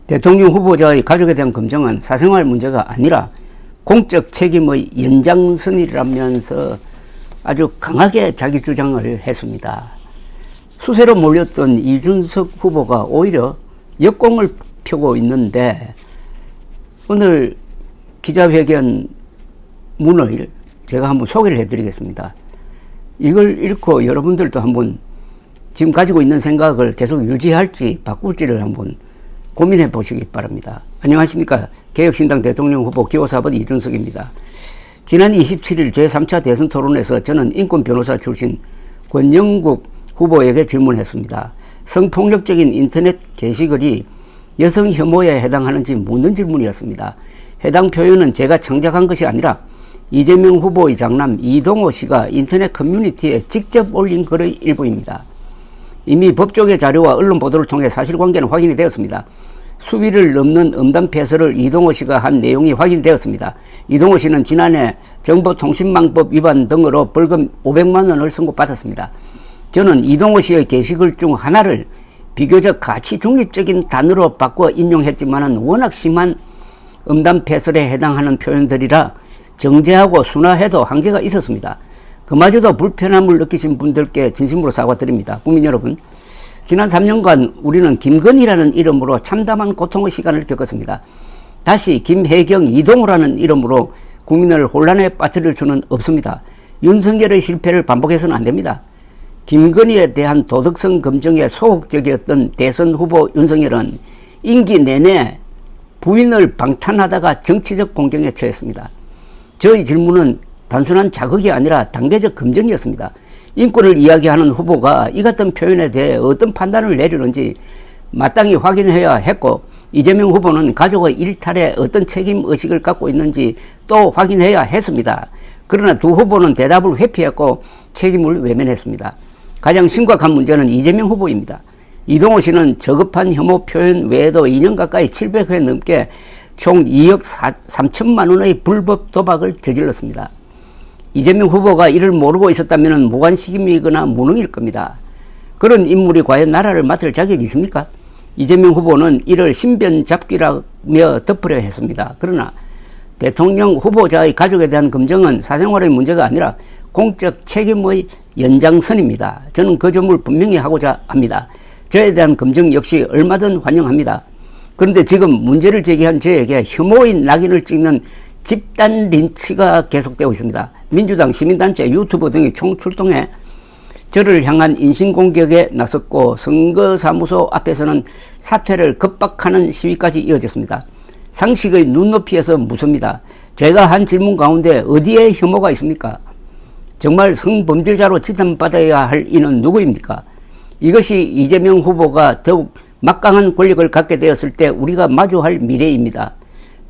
대통령 후보자의 가족에 대한 검증은 사생활 문제가 아니라 공적 책임의 연장선이라면서 아주 강하게 자기 주장을 했습니다. 수세로 몰렸던 이준석 후보가 오히려 역공을 펴고 있는데, 오늘 기자회견 문을 제가 한번 소개를 해드리겠습니다. 이걸 읽고 여러분들도 한번 지금 가지고 있는 생각을 계속 유지할지 바꿀지를 한번 고민해 보시기 바랍니다. 안녕하십니까. 개혁신당 대통령 후보 기호 4번 이준석입니다. 지난 27일 제3차 대선 토론에서 저는 인권 변호사 출신 권영국 후보에게 질문했습니다. 성폭력적인 인터넷 게시글이 여성 혐오에 해당하는지 묻는 질문이었습니다. 해당 표현은 제가 창작한 것이 아니라 이재명 후보의 장남 이동호 씨가 인터넷 커뮤니티에 직접 올린 글의 일부입니다. 이미 법조계 자료와 언론 보도를 통해 사실관계는 확인이 되었습니다. 수위를 넘는 음담 폐설을 이동호 씨가 한 내용이 확인되었습니다. 이동호 씨는 지난해 정보통신망법 위반 등으로 벌금 500만 원을 선고받았습니다. 저는 이동호 씨의 게시글 중 하나를 비교적 가치 중립적인 단어로 바꿔 인용했지만 워낙 심한 음담 폐설에 해당하는 표현들이라 정제하고 순화해도 한계가 있었습니다. 그마저도 불편함을 느끼신 분들께 진심으로 사과드립니다. 국민 여러분, 지난 3년간 우리는 김건희라는 이름으로 참담한 고통의 시간을 겪었습니다. 다시 김혜경, 이동호라는 이름으로 국민을 혼란에 빠뜨릴 수는 없습니다. 윤석열의 실패를 반복해서는 안 됩니다. 김건희에 대한 도덕성 검증에 소극적이었던 대선 후보 윤석열은 임기 내내 부인을 방탄하다가 정치적 공경에 처했습니다. 저희 질문은 단순한 자극이 아니라 단계적 검증이었습니다. 인권을 이야기하는 후보가 이 같은 표현에 대해 어떤 판단을 내리는지 마땅히 확인해야 했고, 이재명 후보는 가족의 일탈에 어떤 책임의식을 갖고 있는지 또 확인해야 했습니다. 그러나 두 후보는 대답을 회피했고 책임을 외면했습니다. 가장 심각한 문제는 이재명 후보입니다. 이동호 씨는 저급한 혐오 표현 외에도 2년 가까이 700회 넘게 총 2억 3천만 원의 불법 도박을 저질렀습니다. 이재명 후보가 이를 모르고 있었다면 무관심이거나 무능일 겁니다. 그런 인물이 과연 나라를 맡을 자격이 있습니까? 이재명 후보는 이를 신변잡기라며 덮으려 했습니다. 그러나 대통령 후보자의 가족에 대한 검증은 사생활의 문제가 아니라 공적 책임의 연장선입니다. 저는 그 점을 분명히 하고자 합니다. 저에 대한 검증 역시 얼마든 환영합니다. 그런데 지금 문제를 제기한 저에게 혐오인 낙인을 찍는 집단 린치가 계속되고 있습니다. 민주당, 시민단체, 유튜버 등이 총출동해 저를 향한 인신공격에 나섰고, 선거사무소 앞에서는 사퇴를 급박하는 시위까지 이어졌습니다. 상식의 눈높이에서 묻습니다. 제가 한 질문 가운데 어디에 혐오가 있습니까? 정말 성범죄자로 지탄받아야 할 이는 누구입니까? 이것이 이재명 후보가 더욱 막강한 권력을 갖게 되었을 때 우리가 마주할 미래입니다.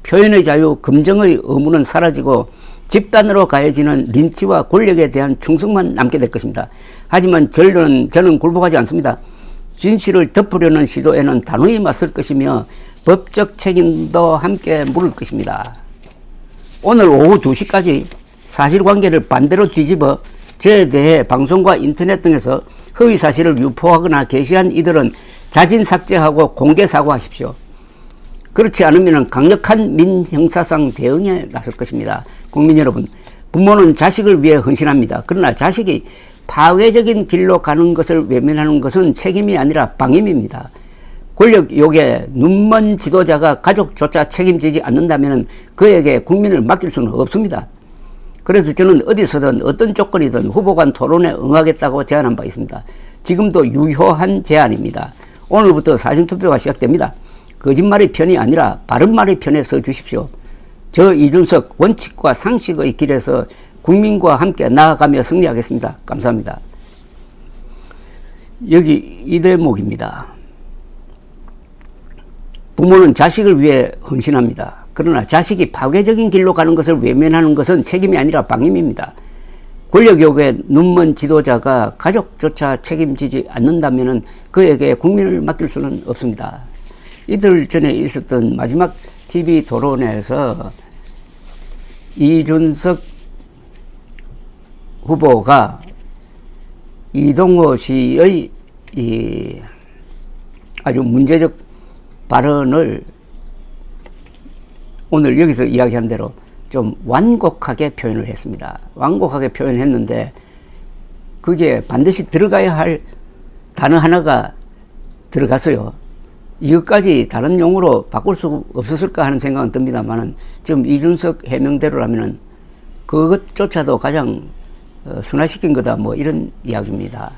표현의 자유, 검증의 의무는 사라지고 집단으로 가해지는 린치와 권력에 대한 충성만 남게 될 것입니다. 하지만 저는 굴복하지 않습니다. 진실을 덮으려는 시도에는 단호히 맞설 것이며 법적 책임도 함께 물을 것입니다. 오늘 오후 2시까지 사실관계를 반대로 뒤집어 저에 대해 방송과 인터넷 등에서 허위 사실을 유포하거나 게시한 이들은 자진 삭제하고 공개 사과하십시오. 그렇지 않으면 강력한 민형사상 대응에 나설 것입니다. 국민 여러분, 부모는 자식을 위해 헌신합니다. 그러나 자식이 파괴적인 길로 가는 것을 외면하는 것은 책임이 아니라 방임입니다. 권력 욕에 눈먼 지도자가 가족조차 책임지지 않는다면 그에게 국민을 맡길 수는 없습니다. 그래서 저는 어디서든 어떤 조건이든 후보 간 토론에 응하겠다고 제안한 바 있습니다. 지금도 유효한 제안입니다. 오늘부터 사전투표가 시작됩니다. 거짓말의 편이 아니라 바른말의 편에 서 주십시오. 저 이준석 원칙과 상식의 길에서 국민과 함께 나아가며 승리하겠습니다. 감사합니다. 여기 이 대목입니다. 부모는 자식을 위해 헌신합니다. 그러나 자식이 파괴적인 길로 가는 것을 외면하는 것은 책임이 아니라 방임입니다. 권력욕에 눈먼 지도자가 가족조차 책임지지 않는다면 그에게 국민을 맡길 수는 없습니다. 이틀 전에 있었던 마지막 TV 토론에서 이준석 후보가 이동호 씨의 아주 문제적 발언을 오늘 여기서 이야기한 대로 좀 완곡하게 표현을 했습니다. 완곡하게 표현했는데 그게 반드시 들어가야 할 단어 하나가 들어갔어요. 이것까지 다른 용어로 바꿀 수 없었을까 하는 생각은 듭니다만은 지금 이준석 해명대로라면은 그것조차도 가장 순화시킨 거다 뭐 이런 이야기입니다.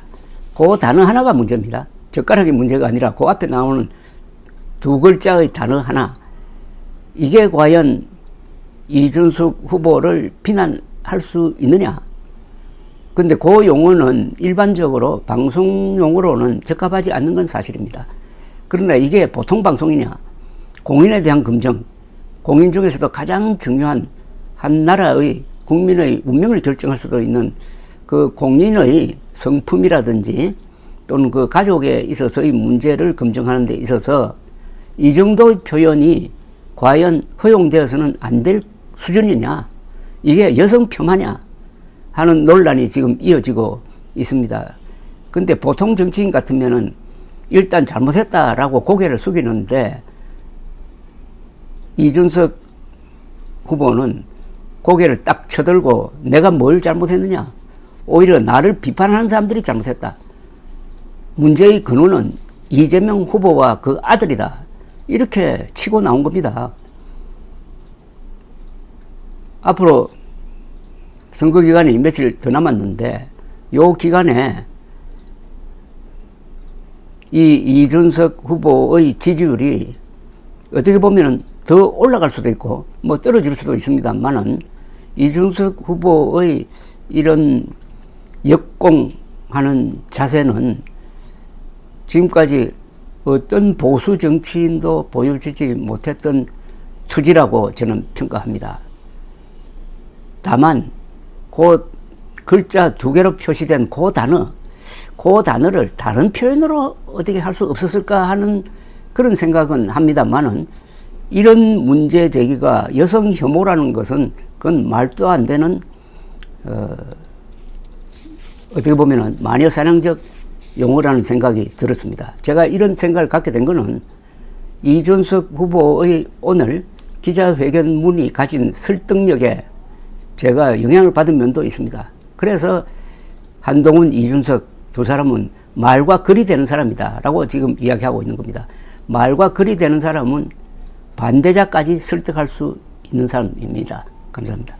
그 단어 하나가 문제입니다. 젓가락이 문제가 아니라 그 앞에 나오는 두 글자의 단어 하나, 이게 과연 이준석 후보를 비난할 수 있느냐. 근데 그 용어는 일반적으로 방송 용어로는 적합하지 않는 건 사실입니다. 그러나 이게 보통 방송이냐, 공인에 대한 검증, 공인 중에서도 가장 중요한 한 나라의 국민의 운명을 결정할 수도 있는 그 공인의 성품이라든지 또는 그 가족에 있어서의 문제를 검증하는 데 있어서 이 정도의 표현이 과연 허용되어서는 안 될 수준이냐, 이게 여성 폄하냐 하는 논란이 지금 이어지고 있습니다. 근데 보통 정치인 같으면은 일단 잘못했다라고 고개를 숙이는데 이준석 후보는 고개를 딱 쳐들고 내가 뭘 잘못했느냐, 오히려 나를 비판하는 사람들이 잘못했다, 문제의 근원은 이재명 후보와 그 아들이다, 이렇게 치고 나온 겁니다. 앞으로 선거 기간이 며칠 더 남았는데 요 기간에 이 이준석 후보의 지지율이 어떻게 보면 더 올라갈 수도 있고 뭐 떨어질 수도 있습니다만은 이준석 후보의 이런 역공하는 자세는 지금까지 어떤 보수 정치인도 보여주지 못했던 투지라고 저는 평가합니다. 다만 그 글자 두 개로 표시된 그 단어를 다른 표현으로 어떻게 할 수 없었을까 하는 그런 생각은 합니다만은 이런 문제 제기가 여성 혐오라는 것은 그건 말도 안 되는 어떻게 보면은 마녀 사냥적 용어라는 생각이 들었습니다. 제가 이런 생각을 갖게 된 거는 이준석 후보의 오늘 기자회견문이 가진 설득력에 제가 영향을 받은 면도 있습니다. 그래서 한동훈, 이준석 두 사람은 말과 글이 되는 사람이다 라고 지금 이야기하고 있는 겁니다. 말과 글이 되는 사람은 반대자까지 설득할 수 있는 사람입니다. 감사합니다.